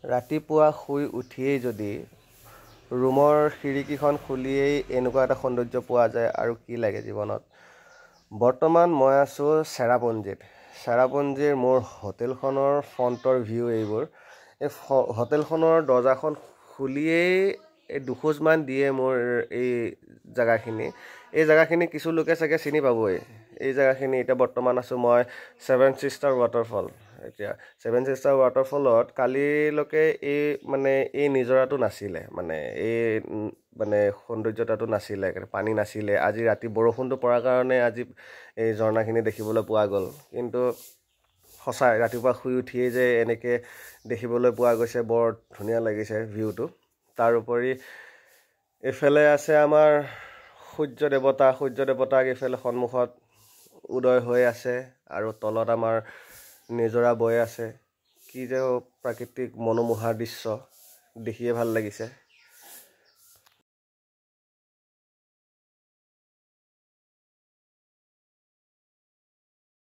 ৰাতিপুৱা শুই উঠিয়েই যদি ৰুমৰ খিৰিকীখন খুলিয়েই এনেকুৱা এটা সৌন্দৰ্য পোৱা যায় আৰু কি লাগে জীৱনত। বৰ্তমান মই আছোঁ চেৰাপুঞ্জীৰ মোৰ হোটেলখনৰ ফ্ৰণ্টৰ ভিউ এইবোৰ। এই হোটেলখনৰ দৰ্জাখন খুলিয়েই এই দুখোজমান দিয়ে মোৰ এই জেগাখিনি কিছু লোকে চাগে চিনি পাবই। এই জেগাখিনি এতিয়া বৰ্তমান আছোঁ মই ছেভেন ছিষ্টাৰ ৱাটাৰফল। এতিয়া ছেভেন ছিষ্টাৰ ৱাটাৰফলত কালিলৈকে এই নিজৰাটো নাছিলে, এই সৌন্দৰ্যতাটো নাছিলে, পানী নাছিলে। আজি ৰাতি বৰষুণটো পৰাৰ কাৰণে আজি এই ঝৰ্ণাখিনি দেখিবলৈ পোৱা গ'ল। কিন্তু সঁচাই ৰাতিপুৱা শুই উঠিয়েই যে এনেকৈ দেখিবলৈ পোৱা গৈছে, বৰ ধুনীয়া লাগিছে ভিউটো। তাৰ উপৰি এইফালে আছে আমাৰ সূৰ্য দেৱতাক এইফালে সন্মুখত উদয় হৈ আছে আৰু তলত আমাৰ নিজৰা বৈ আছে। কি যে প্ৰাকৃতিক মনোমোহা দৃশ্য, দেখিয়ে ভাল লাগিছে।